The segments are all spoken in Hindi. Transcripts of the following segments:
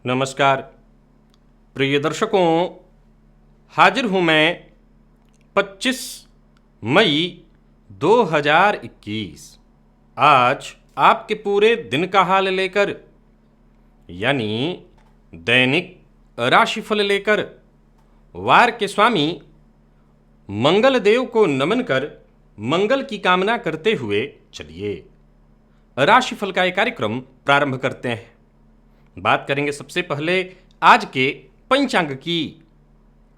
नमस्कार प्रिय दर्शकों, हाजिर हूँ मैं 25 मई 2021 आज आपके पूरे दिन का हाल लेकर, यानी दैनिक राशिफल लेकर, वार के स्वामी मंगल देव को नमन कर मंगल की कामना करते हुए चलिए राशिफल का ये कार्यक्रम प्रारंभ करते हैं। बात करेंगे सबसे पहले आज के पंचांग की।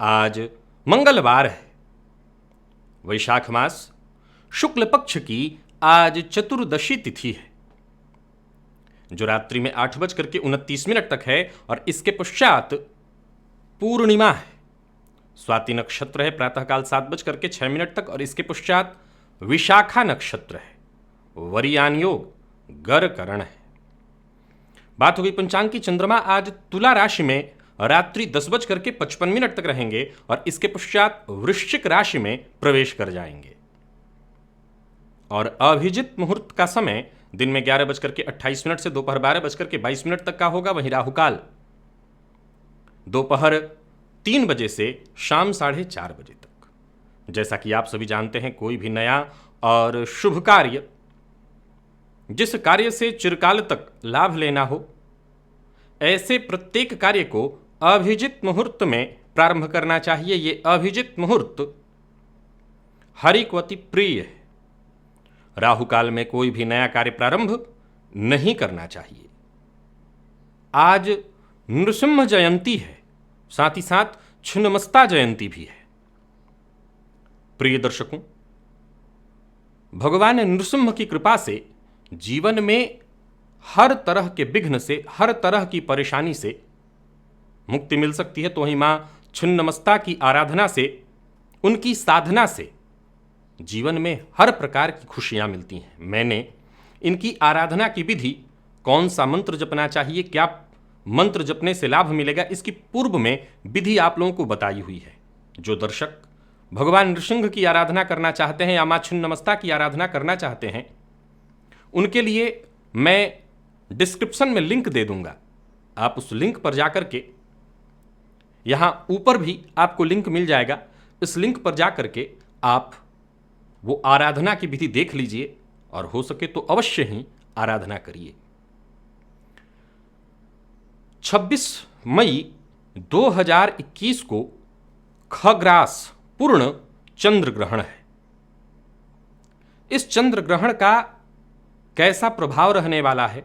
आज मंगलवार है, वैशाख मास शुक्ल पक्ष की आज चतुर्दशी तिथि है, जो रात्रि में 8:29 तक है और इसके पश्चात पूर्णिमा है। स्वाति नक्षत्र है प्रातःकाल 7:06 तक और इसके पश्चात विशाखा नक्षत्र है, वरियान योग गर करण है। बात हो गई पंचांग की। चंद्रमा आज तुला राशि में रात्रि 10:55 तक रहेंगे और इसके पश्चात वृश्चिक राशि में प्रवेश कर जाएंगे। और अभिजित मुहूर्त का समय दिन में 11:28 से दोपहर 12:22 तक का होगा। वहीं राहुकाल दोपहर 3 बजे से शाम 4:30 बजे तक। जैसा कि आप सभी जानते हैं, कोई भी नया और शुभ कार्य, जिस कार्य से चिरकाल तक लाभ लेना हो, ऐसे प्रत्येक कार्य को अभिजित मुहूर्त में प्रारंभ करना चाहिए। ये अभिजित मुहूर्त हरि को अति प्रिय है। राहु काल में कोई भी नया कार्य प्रारंभ नहीं करना चाहिए। आज नृसिंह जयंती है, साथ ही साथ छिन्नमस्ता जयंती भी है। प्रिय दर्शकों, भगवान नृसिंह की कृपा से जीवन में हर तरह के विघ्न से, हर तरह की परेशानी से मुक्ति मिल सकती है। तो वहीं मां छिन्नमस्ता की आराधना से, उनकी साधना से जीवन में हर प्रकार की खुशियां मिलती हैं। मैंने इनकी आराधना की विधि, कौन सा मंत्र जपना चाहिए, क्या मंत्र जपने से लाभ मिलेगा, इसकी पूर्व में विधि आप लोगों को बताई हुई है। जो दर्शक भगवान नृसिंह की आराधना करना चाहते हैं या मां छिन्नमस्ता की आराधना करना चाहते हैं, उनके लिए मैं डिस्क्रिप्शन में लिंक दे दूंगा। आप उस लिंक पर जाकर के, यहां ऊपर भी आपको लिंक मिल जाएगा, इस लिंक पर जाकर के आप वो आराधना की विधि देख लीजिए और हो सके तो अवश्य ही आराधना करिए। 26 मई 2021 को खग्रास पूर्ण चंद्र ग्रहण है। इस चंद्र ग्रहण का कैसा प्रभाव रहने वाला है,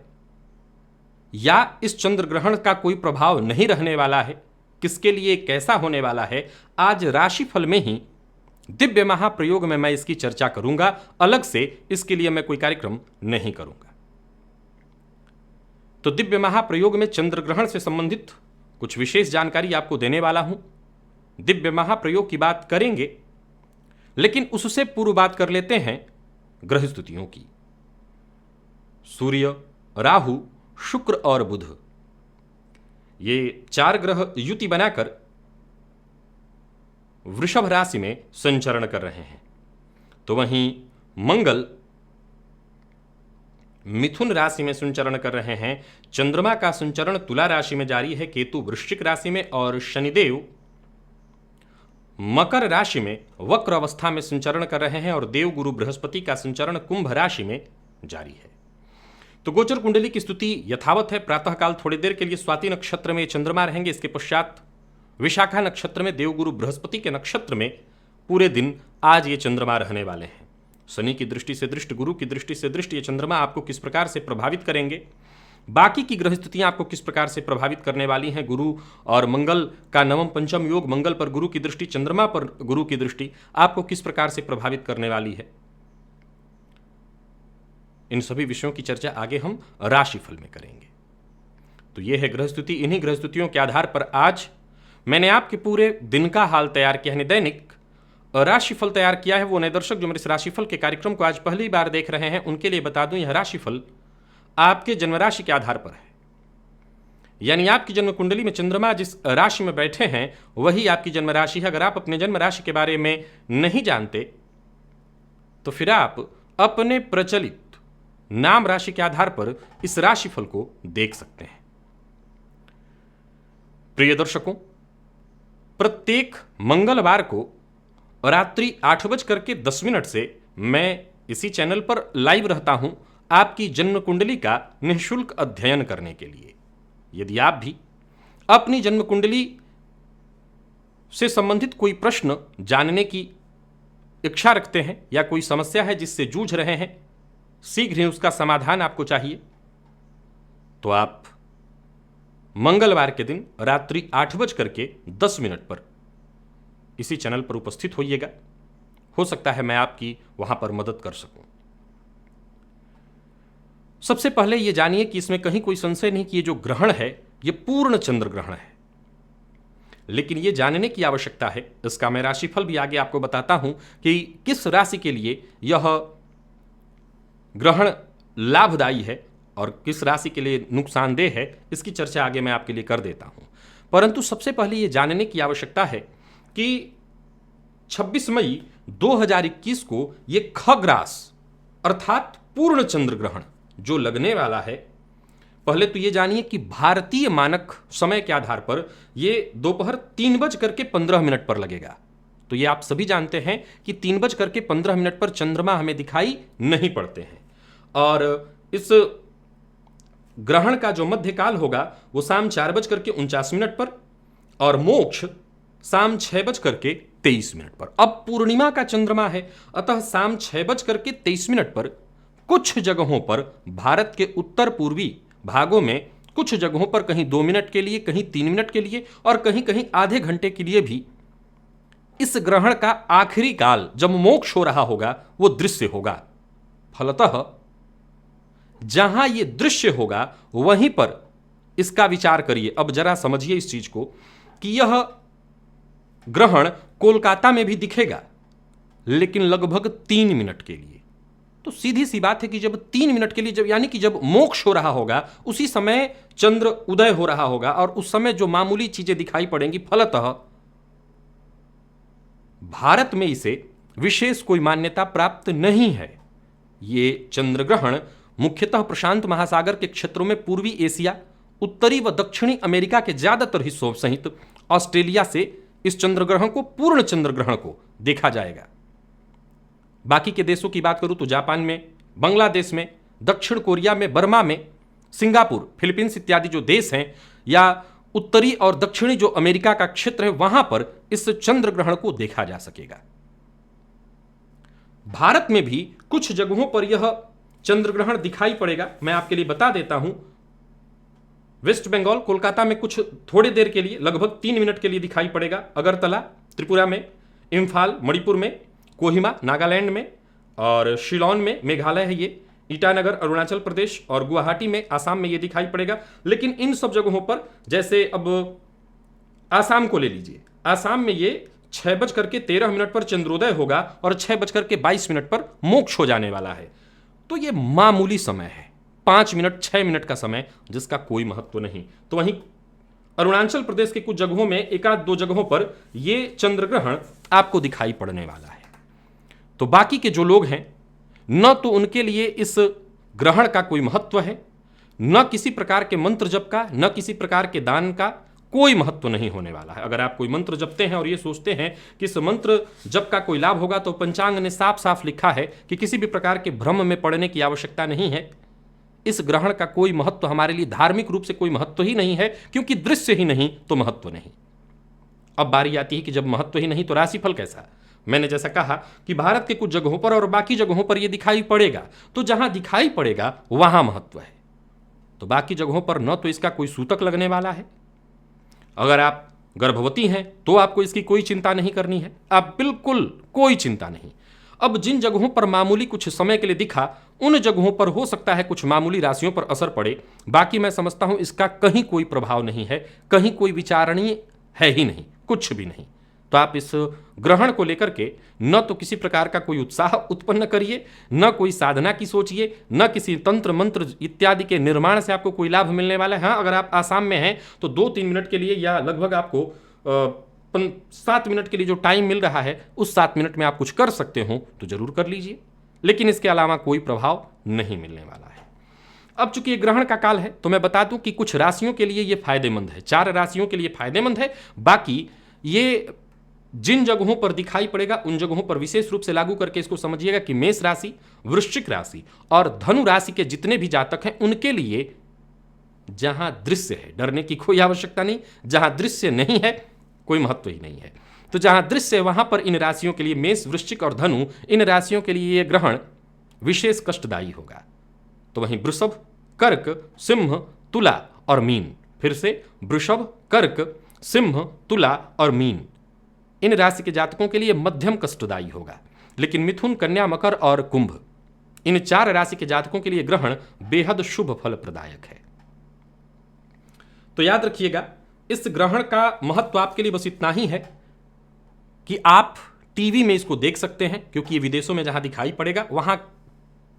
या इस चंद्र ग्रहण का कोई प्रभाव नहीं रहने वाला है, किसके लिए कैसा होने वाला है, आज राशिफल में ही दिव्य महाप्रयोग में मैं इसकी चर्चा करूंगा। अलग से इसके लिए मैं कोई कार्यक्रम नहीं करूंगा। तो दिव्य महाप्रयोग में चंद्र ग्रहण से संबंधित कुछ विशेष जानकारी आपको देने वाला हूं। दिव्य महाप्रयोग की बात करेंगे, लेकिन उससे पूर्व बात कर लेते हैं ग्रह स्थितियों की। सूर्य, राहु, शुक्र और बुध, ये 4 ग्रह युति बनाकर वृषभ राशि में संचरण कर रहे हैं। तो वहीं मंगल मिथुन राशि में संचरण कर रहे हैं। चंद्रमा का संचरण तुला राशि में जारी है, केतु वृश्चिक राशि में, और शनिदेव मकर राशि में वक्र अवस्था में संचरण कर रहे हैं, और देव गुरु बृहस्पति का संचरण कुंभ राशि में जारी है। तो गोचर कुंडली की स्थिति यथावत है। प्रातःकाल थोड़ी देर के लिए स्वाति नक्षत्र में चंद्रमा रहेंगे, इसके पश्चात विशाखा नक्षत्र में देवगुरु बृहस्पति के नक्षत्र में पूरे दिन आज ये चंद्रमा रहने वाले हैं। शनि की दृष्टि से दृष्ट, गुरु की दृष्टि से दृष्ट ये चंद्रमा आपको किस प्रकार से प्रभावित करेंगे, बाकी की ग्रह स्थितियां आपको किस प्रकार से प्रभावित करने वाली हैं। गुरु और मंगल का नवम पंचम योग, मंगल पर गुरु की दृष्टि, चंद्रमा पर गुरु की दृष्टि आपको किस प्रकार से प्रभावित करने वाली है, इन सभी विषयों की चर्चा आगे हम राशिफल में करेंगे। तो यह है ग्रह स्थिति। इन्हीं ग्रह स्थितियों के आधार पर आज मैंने आपके पूरे दिन का हाल तैयार किया है, दैनिक राशिफल तैयार किया है। वो नए दर्शक जो मेरे इस राशिफल के कार्यक्रम को आज पहली बार देख रहे हैं, उनके लिए बता दूं, यह राशिफल आपके जन्म राशि के आधार पर है। यानी आपकी जन्म कुंडली में चंद्रमा जिस राशि में बैठे हैं वही आपकी जन्म राशि है। अगर आप अपने जन्म राशि के बारे में नहीं जानते तो फिर आप अपने प्रचलित नाम राशि के आधार पर इस राशिफल को देख सकते हैं। प्रिय दर्शकों, प्रत्येक मंगलवार को रात्रि 8:10 से मैं इसी चैनल पर लाइव रहता हूं आपकी जन्म कुंडली का निःशुल्क अध्ययन करने के लिए। यदि आप भी अपनी जन्म कुंडली से संबंधित कोई प्रश्न जानने की इच्छा रखते हैं या कोई समस्या है जिससे जूझ रहे हैं, शीघ्र ही उसका समाधान आपको चाहिए, तो आप मंगलवार के दिन रात्रि 8:10 पर इसी चैनल पर उपस्थित होइएगा। हो सकता है मैं आपकी वहां पर मदद कर सकूं। सबसे पहले यह जानिए कि इसमें कहीं कोई संशय नहीं कि ये जो ग्रहण है यह पूर्ण चंद्र ग्रहण है, लेकिन यह जानने की आवश्यकता है, इसका मैं राशिफल भी आगे आपको बताता हूं कि किस राशि के लिए यह ग्रहण लाभदायी है और किस राशि के लिए नुकसानदेह है, इसकी चर्चा आगे मैं आपके लिए कर देता हूं। परंतु सबसे पहले यह जानने की आवश्यकता है कि 26 मई 2021 को यह खग्रास अर्थात पूर्ण चंद्र ग्रहण जो लगने वाला है, पहले तो यह जानिए कि भारतीय मानक समय के आधार पर यह दोपहर 3:15 पर लगेगा। तो ये आप सभी जानते हैं कि 3:15 पर चंद्रमा हमें दिखाई नहीं पड़ते हैं, और इस ग्रहण का जो मध्यकाल होगा वो शाम 4:49 पर और मोक्ष शाम 6:23 पर। अब पूर्णिमा का चंद्रमा है, अतः शाम 6:23 पर कुछ जगहों पर भारत के उत्तर पूर्वी भागों में कुछ जगहों पर कहीं 2 मिनट के लिए, कहीं 3 मिनट के लिए और कहीं कहीं आधे घंटे के लिए भी इस ग्रहण का आखिरी काल जब मोक्ष हो रहा होगा वो दृश्य होगा। फलतः जहां ये दृश्य होगा वहीं पर इसका विचार करिए। अब जरा समझिए इस चीज को कि यह ग्रहण कोलकाता में भी दिखेगा, लेकिन लगभग 3 मिनट के लिए। तो सीधी सी बात है कि जब 3 मिनट के लिए, जब यानी कि जब मोक्ष हो रहा होगा उसी समय चंद्र उदय हो रहा होगा और उस समय जो मामूली चीजें दिखाई पड़ेंगी, फलतः भारत में इसे विशेष कोई मान्यता प्राप्त नहीं है। ये चंद्र ग्रहण मुख्यतः प्रशांत महासागर के क्षेत्रों में पूर्वी एशिया, उत्तरी व दक्षिणी अमेरिका के ज्यादातर हिस्सों सहित ऑस्ट्रेलिया से इस चंद्र ग्रहण को, पूर्ण चंद्र ग्रहण को देखा जाएगा। बाकी के देशों की बात करूं तो जापान में, बांग्लादेश में, दक्षिण कोरिया में, बर्मा में, सिंगापुर, फिलीपींस इत्यादि जो देश हैं, या उत्तरी और दक्षिणी जो अमेरिका का क्षेत्र है, वहां पर इस चंद्र ग्रहण को देखा जा सकेगा। भारत में भी कुछ जगहों पर यह चंद्र ग्रहण दिखाई पड़ेगा। मैं आपके लिए बता देता हूं, वेस्ट बंगाल, कोलकाता में कुछ थोड़ी देर के लिए, लगभग 3 मिनट के लिए दिखाई पड़ेगा। अगरतला त्रिपुरा में, इम्फाल मणिपुर में, कोहिमा नागालैंड में और शिलोंग में मेघालय है ये, ईटानगर अरुणाचल प्रदेश और गुवाहाटी में आसाम में ये दिखाई पड़ेगा। लेकिन इन सब जगहों पर, जैसे अब आसाम को ले लीजिए, आसाम में ये 6:13 पर चंद्रोदय होगा और 6:22 पर मोक्ष हो जाने वाला है। तो ये मामूली समय है, 5 मिनट 6 मिनट का समय जिसका कोई महत्व नहीं। तो वहीं अरुणाचल प्रदेश के कुछ जगहों में, एक आध 2 जगहों पर ये चंद्र ग्रहण आपको दिखाई पड़ने वाला है। तो बाकी के जो लोग हैं, न तो उनके लिए इस ग्रहण का कोई महत्व है, न किसी प्रकार के मंत्र जप का, न किसी प्रकार के दान का कोई महत्व नहीं होने वाला है। अगर आप कोई मंत्र जपते हैं और ये सोचते हैं कि इस मंत्र जप का कोई लाभ होगा, तो पंचांग ने साफ साफ लिखा है कि किसी भी प्रकार के भ्रम में पड़ने की आवश्यकता नहीं है। इस ग्रहण का कोई महत्व हमारे लिए धार्मिक रूप से कोई महत्व ही नहीं है, क्योंकि दृश्य ही नहीं तो महत्व नहीं। अब बारी आती है कि जब महत्व ही नहीं तो राशिफल कैसा। मैंने जैसा कहा कि भारत के कुछ जगहों पर और बाकी जगहों पर यह दिखाई पड़ेगा, तो जहां दिखाई पड़ेगा वहां महत्व है। तो बाकी जगहों पर न तो इसका कोई सूतक लगने वाला है। अगर आप गर्भवती हैं तो आपको इसकी कोई चिंता नहीं करनी है, आप बिल्कुल कोई चिंता नहीं। अब जिन जगहों पर मामूली कुछ समय के लिए दिखा, उन जगहों पर हो सकता है कुछ मामूली राशियों पर असर पड़े। बाकी मैं समझता हूं इसका कहीं कोई प्रभाव नहीं है, कहीं कोई विचारणीय है ही नहीं, कुछ भी नहीं। तो आप इस ग्रहण को लेकर के न तो किसी प्रकार का कोई उत्साह उत्पन्न करिए, न कोई साधना की सोचिए, न किसी तंत्र मंत्र इत्यादि के निर्माण से आपको कोई लाभ मिलने वाला है। हाँ, अगर आप आसाम में हैं तो 2-3 मिनट के लिए या लगभग आपको 7 मिनट के लिए जो टाइम मिल रहा है, उस 7 मिनट में आप कुछ कर सकते हो तो जरूर कर लीजिए, लेकिन इसके अलावा कोई प्रभाव नहीं मिलने वाला है। अब चूंकि ये ग्रहण का काल है तो मैं बता दूं कि कुछ राशियों के लिए ये फायदेमंद है, 4 राशियों के लिए फायदेमंद है। बाकी ये जिन जगहों पर दिखाई पड़ेगा उन जगहों पर विशेष रूप से लागू करके इसको समझिएगा कि मेष राशि, वृश्चिक राशि और धनु राशि के जितने भी जातक हैं उनके लिए जहां दृश्य है डरने की कोई आवश्यकता नहीं, जहां दृश्य नहीं है कोई महत्व ही नहीं है। तो जहां दृश्य है वहां पर इन राशियों के लिए, मेष, वृश्चिक और धनु, इन राशियों के लिए यह ग्रहण विशेष कष्टदायी होगा। तो वहीं वृषभ, कर्क, सिंह, तुला और मीन, फिर से वृषभ, कर्क, सिंह, तुला और मीन, इन राशि के जातकों के लिए मध्यम कष्टदायी होगा। लेकिन मिथुन, कन्या, मकर और कुंभ, इन 4 राशि के जातकों के लिए ग्रहण बेहद शुभ फल प्रदायक है। तो याद रखिएगा, इस ग्रहण का महत्व आपके लिए बस इतना ही है कि आप टीवी में इसको देख सकते हैं, क्योंकि ये विदेशों में जहां दिखाई पड़ेगा वहां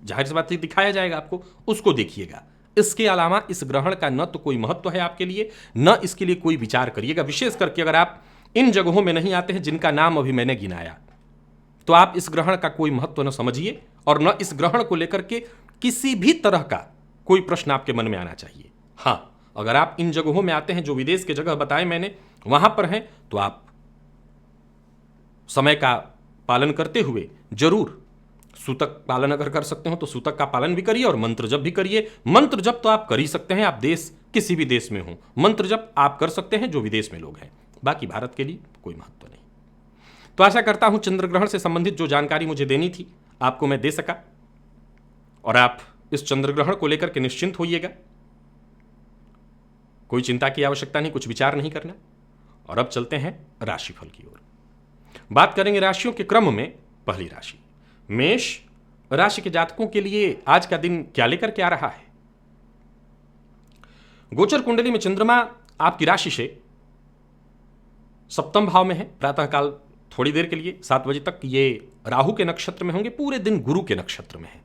जाहिर सी बात है दिखाया जाएगा आपको, उसको देखिएगा। इसके अलावा इस ग्रहण का न तो कोई महत्व है आपके लिए, न इसके लिए कोई विचार करिएगा। विशेष करके अगर आप इन जगहों में नहीं आते हैं जिनका नाम अभी मैंने गिनाया, तो आप इस ग्रहण का कोई महत्व न समझिए और न इस ग्रहण को लेकर के किसी भी तरह का कोई प्रश्न आपके मन में आना चाहिए। हाँ, अगर आप इन जगहों में आते हैं जो विदेश के जगह बताए मैंने, वहां पर हैं, तो आप समय का पालन करते हुए जरूर सूतक पालन अगर कर सकते हो तो सूतक का पालन भी करिए और मंत्र जप भी करिए। मंत्र जप तो आप कर ही सकते हैं, आप देश किसी भी देश में हो, मंत्र जप आप कर सकते हैं जो विदेश में लोग हैं। बाकी भारत के लिए कोई महत्व नहीं। तो आशा करता हूं चंद्र ग्रहण से संबंधित जो जानकारी मुझे देनी थी आपको मैं दे सका, और आप इस चंद्र ग्रहण को लेकर के निश्चिंत होइएगा। कोई चिंता की आवश्यकता नहीं, कुछ विचार नहीं करना। और अब चलते हैं राशिफल की ओर। बात करेंगे राशियों के क्रम में। पहली राशि मेष राशि के जातकों के लिए आज का दिन क्या लेकर के आ रहा है। गोचर कुंडली में चंद्रमा आपकी राशि से सप्तम भाव में है। प्रातःकाल थोड़ी देर के लिए 7 बजे तक ये राहु के नक्षत्र में होंगे, पूरे दिन गुरु के नक्षत्र में है,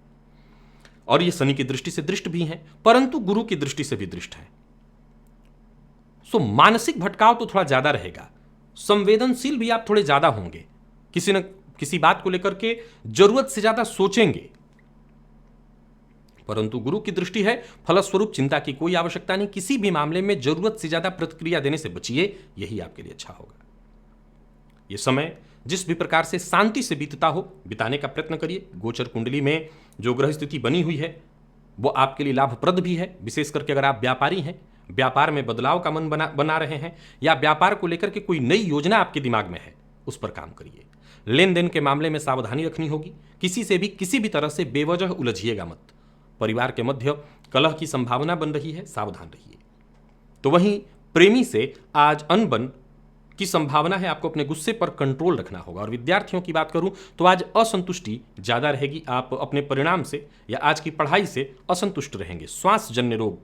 और ये शनि की दृष्टि से दृष्ट भी हैं, परंतु गुरु की दृष्टि से भी दृष्ट है। सो मानसिक भटकाव तो थोड़ा ज्यादा रहेगा, संवेदनशील भी आप थोड़े ज्यादा होंगे, किसी न किसी बात को लेकर के जरूरत से ज्यादा सोचेंगे, परंतु गुरु की दृष्टि है, फलस्वरूप चिंता की कोई आवश्यकता नहीं। किसी भी मामले में जरूरत से ज्यादा प्रतिक्रिया देने से बचिए, यही आपके लिए अच्छा होगा। यह समय जिस भी प्रकार से शांति से बीतता हो, बिताने का प्रयत्न करिए। गोचर कुंडली में जो ग्रह स्थिति बनी हुई है वो आपके लिए लाभप्रद भी है, विशेष करके अगर आप व्यापारी हैं, व्यापार में बदलाव का मन बना रहे हैं, या व्यापार को लेकर के कोई नई योजना आपके दिमाग में है, उस पर काम करिए। लेन देन के मामले में सावधानी रखनी होगी, किसी से भी किसी भी तरह से बेवजह उलझिएगा मत। परिवार के मध्य कलह की संभावना बन रही है, सावधान रहिए। तो वहीं प्रेमी से आज अनबन की संभावना है, आपको अपने गुस्से पर कंट्रोल रखना होगा। और विद्यार्थियों की बात करूं तो आज असंतुष्टि ज्यादा रहेगी, आप अपने परिणाम से या आज की पढ़ाई से असंतुष्ट रहेंगे। श्वास जन्य रोग,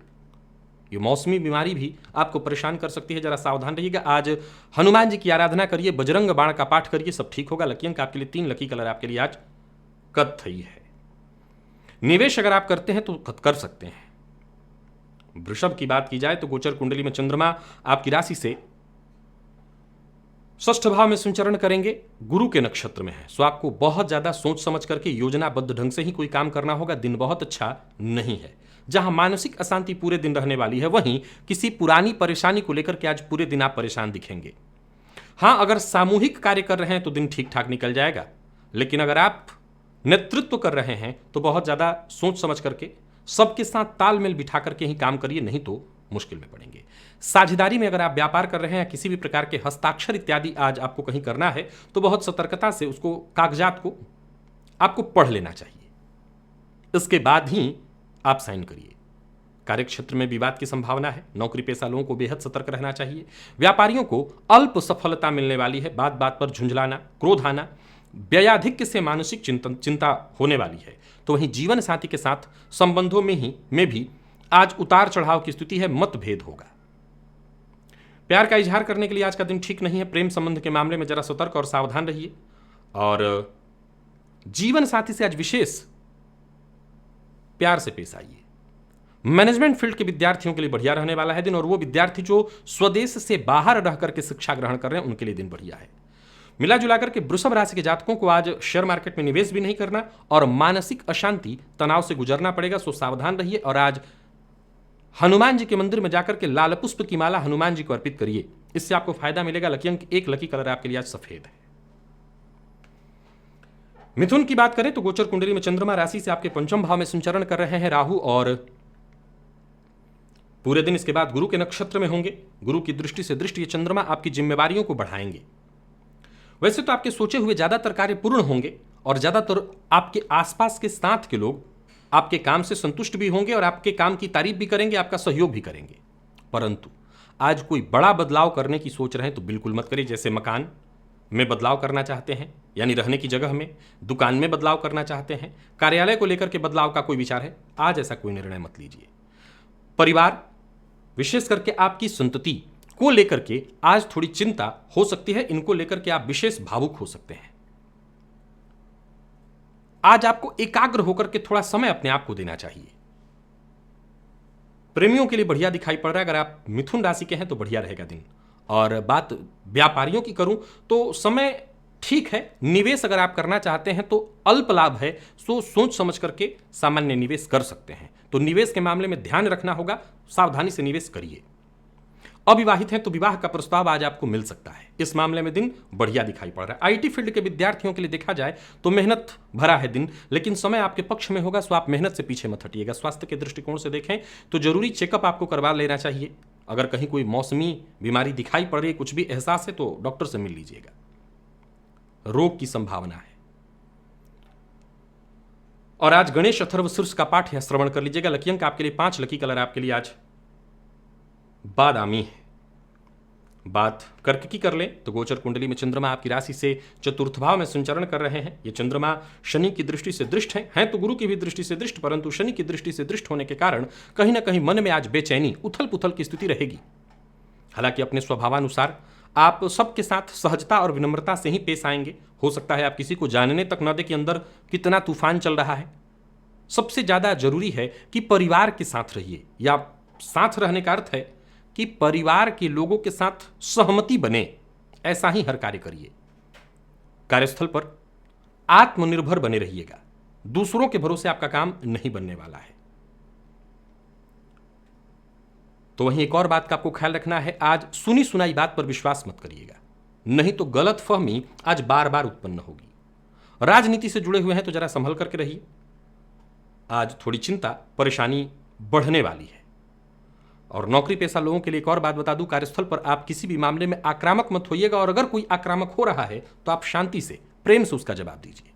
ये मौसमी बीमारी भी आपको परेशान कर सकती है, जरा सावधान रहिएगा। आज हनुमान जी की आराधना करिए, बजरंग बाण का पाठ करिए, सब ठीक होगा। लकी अंक आपके लिए 3, लकी कलर आपके लिए आज कत्थई है। निवेश अगर आप करते हैं तो कर सकते हैं। वृषभ की बात की जाए तो गोचर कुंडली में चंद्रमा आपकी राशि से षष्ठ भाव में संचरण करेंगे, गुरु के नक्षत्र में है। सो आपको बहुत ज्यादा सोच समझ करके योजनाबद्ध ढंग से ही कोई काम करना होगा। दिन बहुत अच्छा नहीं है। जहां मानसिक अशांति पूरे दिन रहने वाली है, वहीं किसी पुरानी परेशानी को लेकर के आज पूरे दिन आप परेशान दिखेंगे। हां, अगर सामूहिक कार्य कर रहे हैं तो दिन ठीक ठाक निकल जाएगा, लेकिन अगर आप नेतृत्व कर रहे हैं तो बहुत ज्यादा सोच समझ करके सबके साथ तालमेल बिठा करके ही काम करिए, नहीं तो मुश्किल में पड़ेंगे। साझेदारी में अगर आप व्यापार कर रहे हैं, किसी भी प्रकार के हस्ताक्षर इत्यादि आज आपको कहीं करना है, तो बहुत सतर्कता से उसको, कागजात को आपको पढ़ लेना चाहिए, इसके बाद ही आप साइन करिए। कार्यक्षेत्र में विवाद की संभावना है, नौकरी पेशा लोगों को बेहद सतर्क रहना चाहिए। व्यापारियों को अल्प सफलता मिलने वाली है, बात बात पर झुंझलाना, क्रोध आना, व्ययाधिक्य से मानसिक चिंता होने वाली है। तो वहीं जीवन साथी के साथ संबंधों में भी आज उतार चढ़ाव की स्थिति है, मतभेद होगा। प्यार का इजहार करने के लिए आज का दिन ठीक नहीं है। प्रेम संबंध के मामले में जरा सतर्क और सावधान रहिए। और जीवन साथी से आज विशेष प्यार से पेश आइए। मैनेजमेंट फील्ड के विद्यार्थियों के लिए बढ़िया रहने वाला है दिन, और वो विद्यार्थी जो स्वदेश से बाहर रह करके शिक्षा ग्रहण कर रहे हैं उनके लिए दिन बढ़िया है। मिला जुला करके वृषभ राशि के जातकों को आज शेयर मार्केट में निवेश भी नहीं करना और मानसिक अशांति, तनाव से गुजरना पड़ेगा। सो सावधान रहिए। और आज हनुमान जी के मंदिर में जाकर के लाल पुष्प की माला हनुमान जी को अर्पित करिए, इससे आपको फायदा मिलेगा। लकी अंक 1, लकी कलर आपके लिए आज सफेद है। मिथुन की बात करें तो गोचर कुंडली में चंद्रमा राशि से आपके पंचम भाव में संचरण कर रहे हैं राहु, और पूरे दिन इसके बाद गुरु के नक्षत्र में होंगे। गुरु की दृष्टि से दृष्टि ये चंद्रमा आपकी जिम्मेवारियों को बढ़ाएंगे। वैसे तो आपके सोचे हुए ज्यादातर कार्य पूर्ण होंगे और ज्यादातर आपके आसपास के साथ के लोग आपके काम से संतुष्ट भी होंगे और आपके काम की तारीफ भी करेंगे, आपका सहयोग भी करेंगे। परंतु आज कोई बड़ा बदलाव करने की सोच रहे हैं तो बिल्कुल मत करिए। जैसे मकान में बदलाव करना चाहते हैं, यानी रहने की जगह में, दुकान में बदलाव करना चाहते हैं, कार्यालय को लेकर के बदलाव का कोई विचार है, आज ऐसा कोई निर्णय मत लीजिए। परिवार, विशेष करके आपकी संतति को लेकर के आज थोड़ी चिंता हो सकती है। इनको लेकर के आप विशेष भावुक हो सकते हैं। आज आपको एकाग्र होकर के थोड़ा समय अपने आप को देना चाहिए। प्रेमियों के लिए बढ़िया दिखाई पड़ रहा है। अगर आप मिथुन राशि के हैं तो बढ़िया रहेगा दिन। और बात व्यापारियों की करूं तो समय ठीक है। निवेश अगर आप करना चाहते हैं तो अल्प लाभ है, सो सोच समझ करके सामान्य निवेश कर सकते हैं। तो निवेश के मामले में ध्यान रखना होगा, सावधानी से निवेश करिए। अविवाहित हैं तो विवाह का प्रस्ताव आज आपको मिल सकता है। इस मामले में दिन बढ़िया दिखाई पड़ रहा है। आईटी फील्ड के विद्यार्थियों के लिए देखा जाए तो मेहनत भरा है दिन, लेकिन समय आपके पक्ष में होगा, सो आप मेहनत से पीछे मत हटिएगा। स्वास्थ्य के दृष्टिकोण से देखें तो जरूरी चेकअप आपको करवा लेना चाहिए। अगर कहीं कोई मौसमी बीमारी दिखाई पड़ रही है, कुछ भी एहसास है, तो डॉक्टर से मिल लीजिएगा। रोग की संभावना है। और आज गणेश अथर्व शीर्ष का पाठ या श्रवण कर लीजिएगा। लकी अंक आपके लिए 5, लकी कलर आपके लिए आज बादामी है। बात कर्क की कर लें तो गोचर कुंडली में चंद्रमा आपकी राशि से चतुर्थ भाव में संचरण कर रहे हैं। ये चंद्रमा शनि की दृष्टि से दृष्ट हैं तो गुरु की भी दृष्टि से दृष्ट, परंतु शनि की दृष्टि से दृष्ट होने के कारण कहीं ना कहीं मन में आज बेचैनी, उथल पुथल की स्थिति रहेगी। हालांकि अपने स्वभावानुसार आप सबके साथ सहजता और विनम्रता से ही पेश आएंगे। हो सकता है आप किसी को जानने तक न दे कि अंदर कितना तूफान चल रहा है। सबसे ज्यादा जरूरी है कि परिवार के साथ रहिए, या साथ रहने का अर्थ है कि परिवार के लोगों के साथ सहमति बने, ऐसा ही हर कार्य करिए। कार्यस्थल पर आत्मनिर्भर बने रहिएगा। दूसरों के भरोसे आपका काम नहीं बनने वाला है। तो वहीं एक और बात का आपको ख्याल रखना है, आज सुनी सुनाई बात पर विश्वास मत करिएगा, नहीं तो गलतफहमी आज बार बार उत्पन्न होगी। राजनीति से जुड़े हुए हैं तो जरा संभल करके रहिए। आज थोड़ी चिंता, परेशानी बढ़ने वाली है। और नौकरी पेशा लोगों के लिए एक और बात बता दूं, कार्यस्थल पर आप किसी भी मामले में आक्रामक मत होइएगा, और अगर कोई आक्रामक हो रहा है तो आप शांति से, प्रेम से उसका जवाब दीजिए।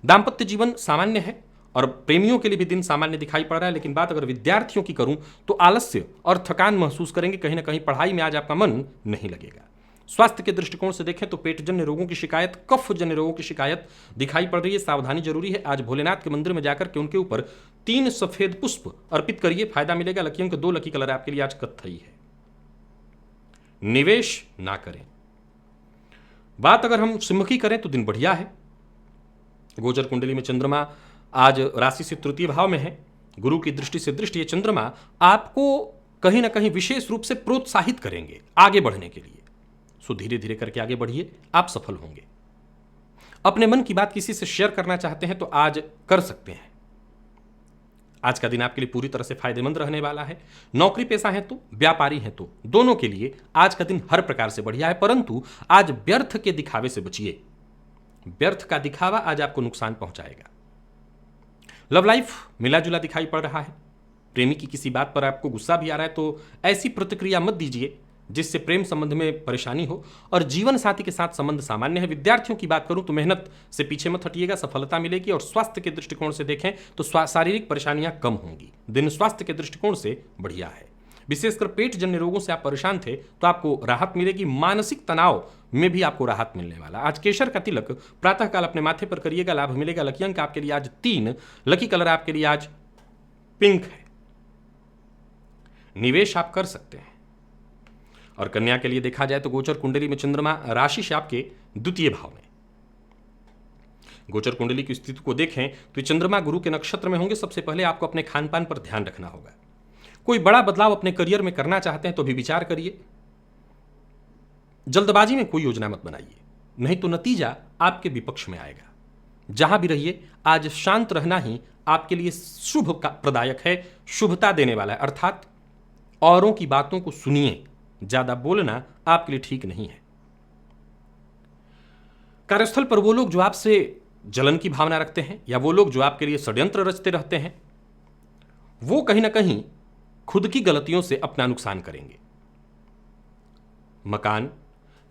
दाम्पत्य जीवन सामान्य है और प्रेमियों के लिए भी दिन सामान्य दिखाई पड़ रहा है। लेकिन बात अगर विद्यार्थियों की करूं तो आलस्य और थकान महसूस करेंगे। कहीं ना कहीं पढ़ाई में आज आपका मन नहीं लगेगा। स्वास्थ्य के दृष्टिकोण से देखें तो पेटजन्य रोगों की शिकायत, कफजन्य रोगों की शिकायत दिखाई पड़ रही है। सावधानी जरूरी है। आज भोलेनाथ के मंदिर में जाकर के उनके ऊपर 3 सफेद पुष्प अर्पित करिए, फायदा मिलेगा। लकी अंक 2, लकी कलर आपके लिए आज कत्थई है। निवेश ना करें। बात अगर हम सिंह की करें तो दिन बढ़िया है। गोचर कुंडली में चंद्रमा आज राशि से तृतीय भाव में है। गुरु की दृष्टि से दृष्टि ये चंद्रमा आपको कहीं ना कहीं विशेष रूप से प्रोत्साहित करेंगे आगे बढ़ने के लिए। सो धीरे धीरे करके आगे बढ़िए, आप सफल होंगे। अपने मन की बात किसी से शेयर करना चाहते हैं तो आज कर सकते हैं। आज का दिन आपके लिए पूरी तरह से फायदेमंद रहने वाला है। नौकरी पेशा है तो, व्यापारी है तो, दोनों के लिए आज का दिन हर प्रकार से बढ़िया है। परंतु आज व्यर्थ के दिखावे से बचिए। व्यर्थ का दिखावा आज आपको नुकसान पहुंचाएगा। लव लाइफ मिला जुला दिखाई पड़ रहा है। प्रेमी की किसी बात पर आपको गुस्सा भी आ रहा है तो ऐसी प्रतिक्रिया मत दीजिए जिससे प्रेम संबंध में परेशानी हो। और जीवन साथी के साथ संबंध सामान्य है। विद्यार्थियों की बात करूं तो मेहनत से पीछे मत हटिएगा, सफलता मिलेगी। और स्वास्थ्य के दृष्टिकोण से देखें तो शारीरिक परेशानियां कम होंगी। दिन स्वास्थ्य के दृष्टिकोण से बढ़िया है। विशेषकर पेट जन्य रोगों से आप परेशान थे तो आपको राहत मिलेगी। मानसिक तनाव में भी आपको राहत मिलने वाला। आज केशर का तिलक प्रातःकाल अपने माथे पर करिएगा, लाभ मिलेगा। लकी अंक आपके लिए आज 3, लकी कलर आपके लिए आज पिंक है। निवेश आप कर सकते हैं। और कन्या के लिए देखा जाए तो गोचर कुंडली में चंद्रमा राशि से आपके द्वितीय भाव में। गोचर कुंडली की स्थिति को देखें तो चंद्रमा गुरु के नक्षत्र में होंगे। सबसे पहले आपको अपने खान पान पर ध्यान रखना होगा। कोई बड़ा बदलाव अपने करियर में करना चाहते हैं तो भी विचार करिए। जल्दबाजी में कोई योजना मत बनाइए, नहीं तो नतीजा आपके विपक्ष में आएगा। जहां भी रहिए आज शांत रहना ही आपके लिए शुभ का प्रदायक है, शुभता देने वाला है, अर्थात औरों की बातों को सुनिए, ज्यादा बोलना आपके लिए ठीक नहीं है। कार्यस्थल पर वो लोग जो आपसे जलन की भावना रखते हैं या वो लोग जो आपके लिए षड्यंत्र रचते रहते हैं, वो कहीं ना कहीं खुद की गलतियों से अपना नुकसान करेंगे। मकान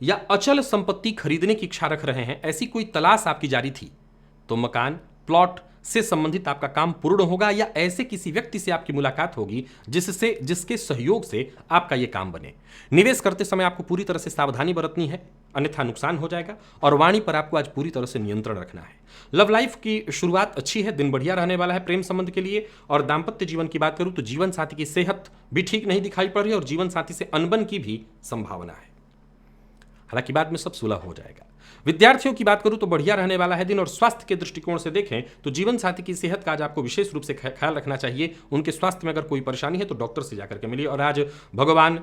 या अचल संपत्ति खरीदने की इच्छा रख रहे हैं, ऐसी कोई तलाश आपकी जारी थी तो मकान प्लॉट से संबंधित आपका काम पूर्ण होगा या ऐसे किसी व्यक्ति से आपकी मुलाकात होगी जिसके सहयोग से आपका यह काम बने। निवेश करते समय आपको पूरी तरह से सावधानी बरतनी है, अन्यथा नुकसान हो जाएगा। और वाणी पर आपको आज पूरी तरह से नियंत्रण रखना है। लव लाइफ की शुरुआत अच्छी है, दिन बढ़िया रहने वाला है प्रेम संबंध के लिए। और दाम्पत्य जीवन की बात करूं तो जीवन साथी की सेहत भी ठीक नहीं दिखाई पड़ रही है और जीवन साथी से अनबन की भी संभावना है, हालांकि बाद में सब सुलह हो जाएगा। विद्यार्थियों की बात करूं तो बढ़िया रहने वाला है दिन। और स्वास्थ्य के दृष्टिकोण से देखें तो जीवन साथी की सेहत का आज आपको विशेष रूप से ख्याल रखना चाहिए। उनके स्वास्थ्य में अगर कोई परेशानी है तो डॉक्टर से जाकर के मिलिए। और आज भगवान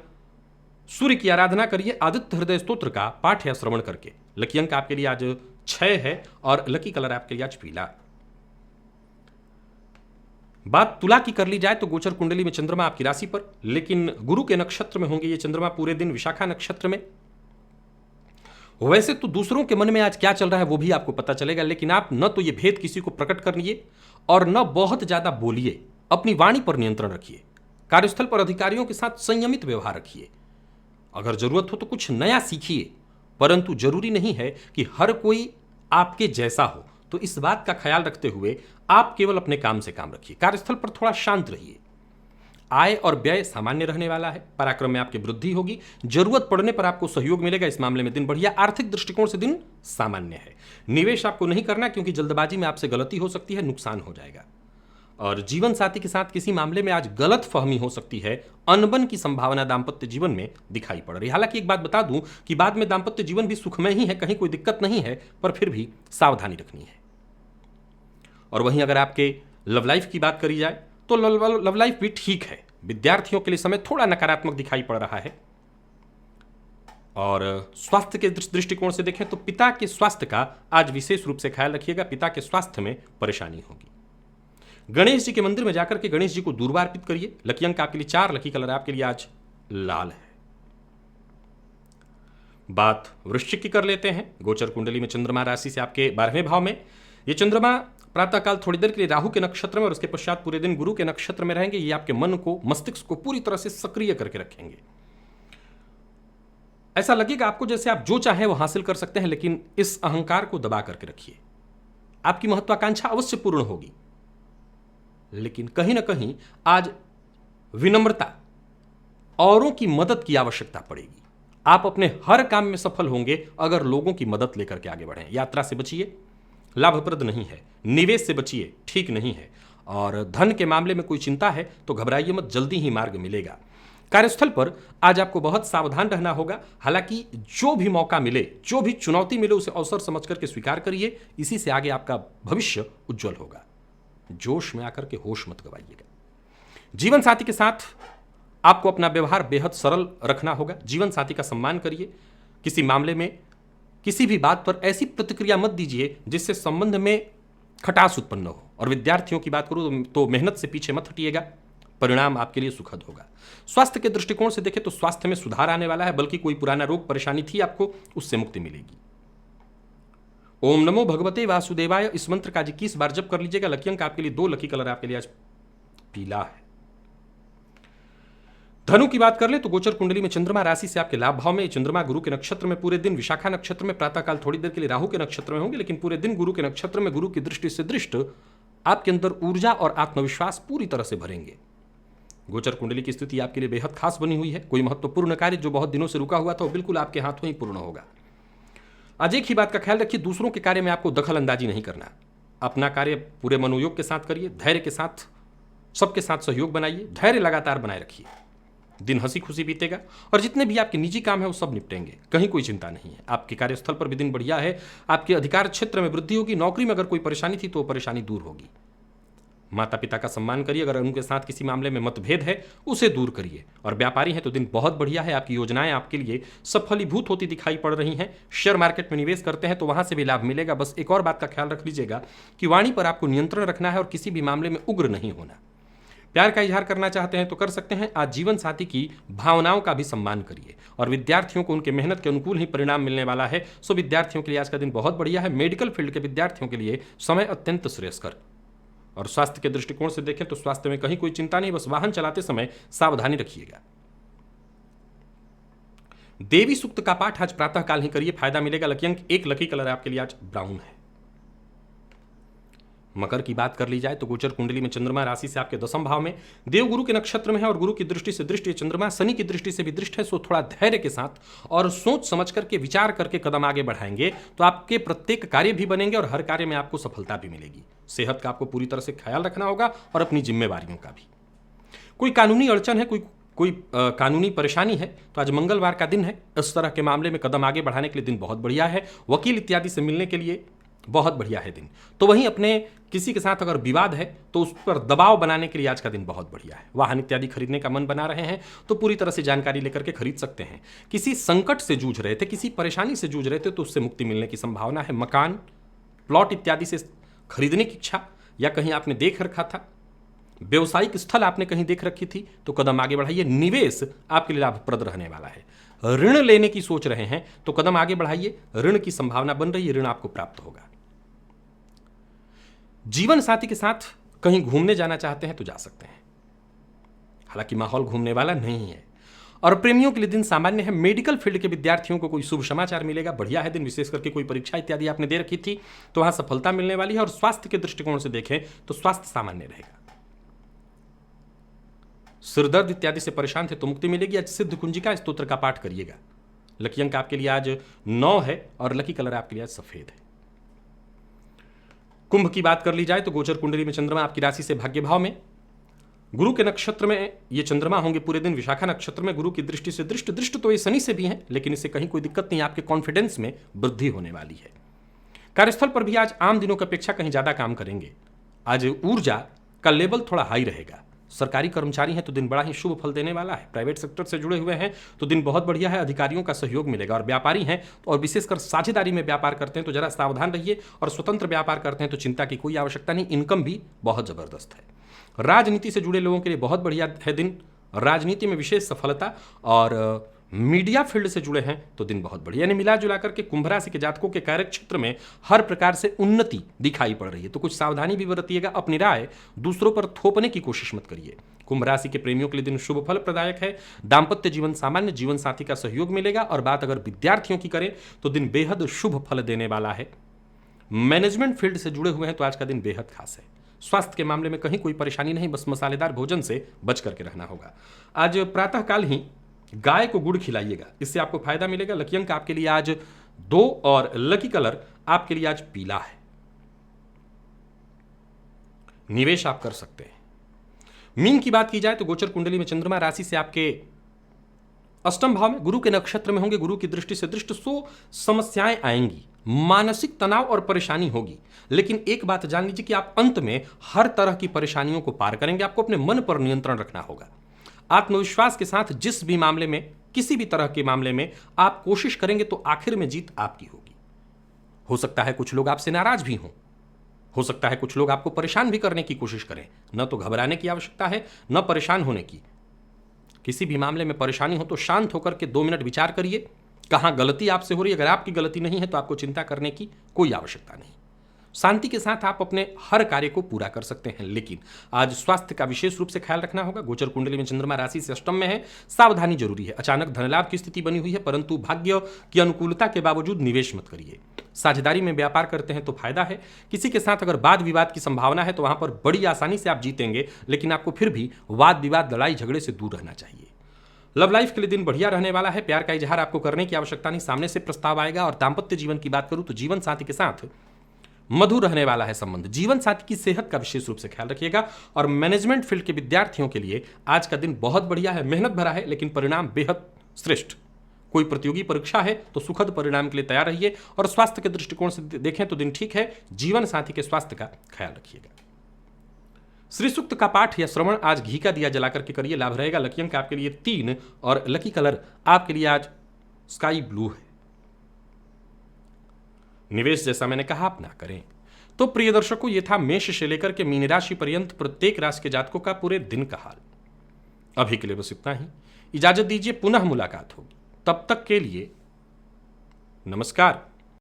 सूर्य की आराधना करिए आदित्य हृदय स्तोत्र का पाठ या श्रवण करके। लकी अंक आपके लिए आज 6 है और लकी कलर आपके लिए आज पीला। बात तुला की कर ली जाए तो गोचर कुंडली में चंद्रमा आपकी राशि पर, लेकिन गुरु के नक्षत्र में होंगे ये चंद्रमा पूरे दिन विशाखा नक्षत्र में। वैसे तो दूसरों के मन में आज क्या चल रहा है वो भी आपको पता चलेगा, लेकिन आप न तो ये भेद किसी को प्रकट करिए और न बहुत ज्यादा बोलिए। अपनी वाणी पर नियंत्रण रखिए। कार्यस्थल पर अधिकारियों के साथ संयमित व्यवहार रखिए। अगर जरूरत हो तो कुछ नया सीखिए, परंतु जरूरी नहीं है कि हर कोई आपके जैसा हो। तो इस बात का ख्याल रखते हुए आप केवल अपने काम से काम रखिए। कार्यस्थल पर थोड़ा शांत रहिए। आय और व्यय सामान्य रहने वाला है। पराक्रम में आपकी वृद्धि होगी। जरूरत पड़ने पर आपको सहयोग मिलेगा। इस मामले में दिन बढ़िया। आर्थिक दृष्टिकोण से दिन सामान्य है। निवेश आपको नहीं करना क्योंकि जल्दबाजी में आपसे गलती हो सकती है, नुकसान हो जाएगा। और जीवन साथी के साथ किसी मामले में आज गलत फहमी हो सकती है। अनबन की संभावना दाम्पत्य जीवन में दिखाई पड़ रही है। हालांकि एक बात बता दूं कि बाद में दाम्पत्य जीवन भी सुखमय ही है, कहीं कोई दिक्कत नहीं है, पर फिर भी सावधानी रखनी है। और वहीं अगर आपके लव लाइफ की बात करी जाए तो लव लाइफ भी ठीक है। विद्यार्थियों के लिए समय थोड़ा नकारात्मक दिखाई पड़ रहा है। और स्वास्थ्य के दृष्टिकोण से देखें तो पिता के स्वास्थ्य का आज विशेष रूप से ख्याल रखिएगा। पिता के स्वास्थ्य में परेशानी होगी। गणेश जी के मंदिर में जाकर के गणेश जी को दूर्वा अर्पित करिए। लकी अंक आपके लिए 4, लकी कलर आपके लिए आज लाल है। बात वृश्चिक की कर लेते हैं। गोचर कुंडली में चंद्रमा राशि से आपके 12वें भाव में। ये चंद्रमा प्रातःकाल थोड़ी देर के लिए राहु के नक्षत्र में और उसके पश्चात पूरे दिन गुरु के नक्षत्र में रहेंगे। ये आपके मन को, मस्तिष्क को पूरी तरह से सक्रिय करके रखेंगे। ऐसा लगेगा आपको जैसे आप जो चाहें वो हासिल कर सकते हैं, लेकिन इस अहंकार को दबा करके रखिए। आपकी महत्वाकांक्षा अवश्य पूर्ण होगी, लेकिन कहीं ना कहीं आज विनम्रता, औरों की मदद की आवश्यकता पड़ेगी। आप अपने हर काम में सफल होंगे अगर लोगों की मदद लेकर के आगे बढ़ें। यात्रा से बचिए, लाभप्रद नहीं है। निवेश से बचिए, ठीक नहीं है। और धन के मामले में कोई चिंता है तो घबराइए मत, जल्दी ही मार्ग मिलेगा। कार्यस्थल पर आज आपको बहुत सावधान रहना होगा। हालांकि जो भी मौका मिले, जो भी चुनौती मिले, उसे अवसर समझ करके स्वीकार करिए। इसी से आगे आपका भविष्य उज्जवल होगा। जोश में आकर के होश मत गवाइएगा। जीवन साथी के साथ आपको अपना व्यवहार बेहद सरल रखना होगा। जीवन साथी का सम्मान करिए। किसी मामले में, किसी भी बात पर ऐसी प्रतिक्रिया मत दीजिए जिससे संबंध में खटास उत्पन्न हो। और विद्यार्थियों की बात करूं तो मेहनत से पीछे मत हटिएगा, परिणाम आपके लिए सुखद होगा। स्वास्थ्य के दृष्टिकोण से देखें तो स्वास्थ्य में सुधार आने वाला है, बल्कि कोई पुराना रोग परेशानी थी आपको, उससे मुक्ति मिलेगी। ओम नमो भगवते वासुदेवाय, इस मंत्र का 21 बार जप कर लीजिएगा। लकी अंक आपके लिए 2, लकी कलर आपके लिए आज पीला है। धनु की बात कर ले तो गोचर कुंडली में चंद्रमा राशि से आपके लाभ भाव में। चंद्रमा गुरु के नक्षत्र में पूरे दिन विशाखा नक्षत्र में, प्रातःकाल थोड़ी देर के लिए राहु के नक्षत्र में होंगे, लेकिन पूरे दिन गुरु के नक्षत्र में गुरु की दृष्टि से दृष्ट आपके अंदर ऊर्जा और आत्मविश्वास पूरी तरह से भरेंगे। गोचर कुंडली की स्थिति आपके लिए बेहद खास बनी हुई है। कोई महत्वपूर्ण कार्य जो बहुत दिनों से रुका हुआ था वो बिल्कुल आपके हाथों ही पूर्ण होगा। आज एक ही बात का ख्याल रखिए, दूसरों के कार्य में आपको दखल अंदाजी नहीं करना। अपना कार्य पूरे मनोयोग के साथ करिए, धैर्य के साथ, सबके साथ सहयोग बनाइए, धैर्य लगातार बनाए रखिए। दिन हंसी खुशी बीतेगा और जितने भी आपके निजी काम है वो सब निपटेंगे, कहीं कोई चिंता नहीं है। आपके कार्यस्थल पर भी दिन बढ़िया है। आपके अधिकार क्षेत्र में वृद्धि होगी। नौकरी में अगर कोई परेशानी थी तो वो परेशानी दूर होगी। माता पिता का सम्मान करिए, अगर उनके साथ किसी मामले में मतभेद है उसे दूर करिए। और व्यापारी हैं तो दिन बहुत बढ़िया है, आपकी योजनाएं आपके लिए सफलीभूत होती दिखाई पड़ रही हैं। शेयर मार्केट में निवेश करते हैं तो वहां से भी लाभ मिलेगा। बस एक और बात का ख्याल रख लीजिएगा कि वाणी पर आपको नियंत्रण रखना है और किसी भी मामले में उग्र नहीं होना। प्यार का इजहार करना चाहते हैं तो कर सकते हैं। आज जीवन साथी की भावनाओं का भी सम्मान करिए। और विद्यार्थियों को उनके मेहनत के अनुकूल ही परिणाम मिलने वाला है, सो विद्यार्थियों के लिए आज का दिन बहुत बढ़िया है। मेडिकल फील्ड के विद्यार्थियों के लिए समय अत्यंत श्रेयस्कर। और स्वास्थ्य के दृष्टिकोण से देखें तो स्वास्थ्य में कहीं कोई चिंता नहीं, बस वाहन चलाते समय सावधानी रखिएगा। देवी सूक्त का पाठ आज प्रातः काल ही करिए, फायदा मिलेगा। लकी अंक 1, लकी कलर आपके लिए आज ब्राउन है। मकर की बात कर ली जाए तो गोचर कुंडली में चंद्रमा राशि से आपके 10वें भाव में, देवगुरु के नक्षत्र में है और गुरु की दृष्टि से दृष्टि, चंद्रमा शनि की दृष्टि से भी दृष्टि है। सो थोड़ा धैर्य के साथ और सोच समझ करके विचार करके कदम आगे बढ़ाएंगे तो आपके प्रत्येक कार्य भी बनेंगे और हर कार्य में आपको सफलता भी मिलेगी। सेहत का आपको पूरी तरह से ख्याल रखना होगा और अपनी जिम्मेवारियों का भी। कोई कानूनी अड़चन है, कोई कानूनी परेशानी है तो आज मंगलवार का दिन है। इस तरह के मामले में कदम आगे बढ़ाने के लिए दिन बहुत बढ़िया है। वकील इत्यादि से मिलने के लिए बहुत बढ़िया है दिन। तो वहीं अपने किसी के साथ अगर विवाद है तो उस पर दबाव बनाने के लिए आज का दिन बहुत बढ़िया है। वाहन इत्यादि खरीदने का मन बना रहे हैं तो पूरी तरह से जानकारी लेकर के खरीद सकते हैं। किसी संकट से जूझ रहे थे, किसी परेशानी से जूझ रहे थे तो उससे मुक्ति मिलने की संभावना है। मकान, प्लॉट इत्यादि से खरीदने की इच्छा या कहीं आपने देख रखा था, व्यवसायिक स्थल आपने कहीं देख रखी थी तो कदम आगे बढ़ाइए। निवेश आपके लिए लाभप्रद रहने वाला है। ऋण लेने की सोच रहे हैं तो कदम आगे बढ़ाइए, ऋण की संभावना बन रही है, ऋण आपको प्राप्त होगा। जीवन साथी के साथ कहीं घूमने जाना चाहते हैं तो जा सकते हैं, हालांकि माहौल घूमने वाला नहीं है। और प्रेमियों के लिए दिन सामान्य है। मेडिकल फील्ड के विद्यार्थियों को कोई शुभ समाचार मिलेगा, बढ़िया है दिन। विशेष करके कोई परीक्षा इत्यादि आपने दे रखी थी तो वहां सफलता मिलने वाली है। और स्वास्थ्य के दृष्टिकोण से देखें तो स्वास्थ्य सामान्य रहेगा। सिरदर्द इत्यादि से परेशान थे तो मुक्ति मिलेगी। आज सिद्ध कुंजिका स्तोत्र का पाठ करिएगा। लकी अंक आपके लिए आज 9 है और लकी कलर आपके लिए आज सफेद है। कुंभ की बात कर ली जाए तो गोचर कुंडली में चंद्रमा आपकी राशि से भाग्य भाव में, गुरु के नक्षत्र में ये चंद्रमा होंगे पूरे दिन। विशाखा नक्षत्र में गुरु की दृष्टि से दृष्ट तो ये शनि से भी हैं, लेकिन इससे कहीं कोई दिक्कत नहीं, आपके कॉन्फिडेंस में वृद्धि होने वाली है। कार्यस्थल पर भी आज आम दिनों की अपेक्षा कहीं ज्यादा काम करेंगे। आज ऊर्जा का लेवल थोड़ा हाई रहेगा। सरकारी कर्मचारी हैं तो दिन बड़ा ही शुभ फल देने वाला है। प्राइवेट सेक्टर से जुड़े हुए हैं तो दिन बहुत बढ़िया है, अधिकारियों का सहयोग मिलेगा। और व्यापारी हैं और विशेषकर साझेदारी में व्यापार करते हैं तो जरा सावधान रहिए। और स्वतंत्र व्यापार करते हैं तो चिंता की कोई आवश्यकता नहीं, इनकम भी बहुत जबरदस्त है। राजनीति से जुड़े लोगों के लिए बहुत बढ़िया है दिन, राजनीति में विशेष सफलता। और मीडिया फील्ड से जुड़े हैं तो दिन बहुत बढ़िया, यानी मिला जुला करके कुंभ राशि के जातकों के कार्य क्षेत्र में हर प्रकार से उन्नति दिखाई पड़ रही है। तो कुछ सावधानी भी बरतिएगा, अपनी राय दूसरों पर थोपने की कोशिश मत करिए। कुंभ राशि के प्रेमियों के लिए दिन शुभ फल प्रदायक है। दाम्पत्य जीवन सामान्य, जीवन साथी का सहयोग मिलेगा। और बात अगर विद्यार्थियों की करें तो दिन बेहद शुभ फल देने वाला है। मैनेजमेंट फील्ड से जुड़े हुए हैं तो आज का दिन बेहद खास है। स्वास्थ्य के मामले में कहीं कोई परेशानी नहीं, बस मसालेदार भोजन से बच करके रहना होगा। आज प्रातःकाल ही गाय को गुड़ खिलाइएगा, इससे आपको फायदा मिलेगा। लकी अंक आपके लिए आज 2 और लकी कलर आपके लिए आज पीला है। निवेश आप कर सकते हैं। मीन की बात की जाए तो गोचर कुंडली में चंद्रमा राशि से आपके 8वें भाव में, गुरु के नक्षत्र में होंगे। गुरु की दृष्टि से दृष्ट, सो समस्याएं आएंगी, मानसिक तनाव और परेशानी होगी। लेकिन एक बात जान लीजिए कि आप अंत में हर तरह की परेशानियों को पार करेंगे। आपको अपने मन पर नियंत्रण रखना होगा। आत्मविश्वास के साथ जिस भी मामले में, किसी भी तरह के मामले में आप कोशिश करेंगे तो आखिर में जीत आपकी होगी। हो सकता है कुछ लोग आपसे नाराज भी हों, हो सकता है कुछ लोग आपको परेशान भी करने की कोशिश करें। न तो घबराने की आवश्यकता है, न परेशान होने की। किसी भी मामले में परेशानी हो तो शांत होकर के 2 मिनट विचार करिए, कहां गलती आपसे हो रही है। अगर आपकी गलती नहीं है तो आपको चिंता करने की कोई आवश्यकता नहीं। शांति के साथ आप अपने हर कार्य को पूरा कर सकते हैं। लेकिन आज स्वास्थ्य का विशेष रूप से ख्याल रखना होगा। गोचर कुंडली में चंद्रमा राशि से 8वें में है, सावधानी जरूरी है। अचानक धनलाभ की स्थिति बनी हुई है, परंतु भाग्य की अनुकूलता के बावजूद निवेश मत करिए। साझेदारी में व्यापार करते हैं तो फायदा है। किसी के साथ अगर वाद विवाद की संभावना है तो वहां पर बड़ी आसानी से आप जीतेंगे, लेकिन आपको फिर भी वाद विवाद, लड़ाई झगड़े से दूर रहना चाहिए। लव लाइफ के लिए दिन बढ़िया रहने वाला है। प्यार का इजहार आपको करने की आवश्यकता नहीं, सामने से प्रस्ताव आएगा। और दाम्पत्य जीवन की बात करूं तो जीवन साथी के साथ मधुर रहने वाला है संबंध। जीवन साथी की सेहत का विशेष रूप से ख्याल रखिएगा। और मैनेजमेंट फील्ड के विद्यार्थियों के लिए आज का दिन बहुत बढ़िया है। मेहनत भरा है लेकिन परिणाम बेहद श्रेष्ठ। कोई प्रतियोगी परीक्षा है तो सुखद परिणाम के लिए तैयार रहिए। और स्वास्थ्य के दृष्टिकोण से देखें तो दिन ठीक है। जीवन साथी के स्वास्थ्य का ख्याल रखिएगा। श्री सूक्त का पाठ या श्रवण आज घी का दिया जलाकर के करिए, लाभ रहेगा। लकी अंक आपके लिए 3 और लकी कलर आपके लिए आज स्काई ब्लू है। निवेश जैसा मैंने कहा आप ना करें। तो प्रिय दर्शकों, ये था मेष से लेकर के मीन राशि पर्यंत प्रत्येक राशि के जातकों का पूरे दिन का हाल। अभी के लिए बस इतना ही, इजाजत दीजिए, पुनः मुलाकात होगी। तब तक के लिए नमस्कार।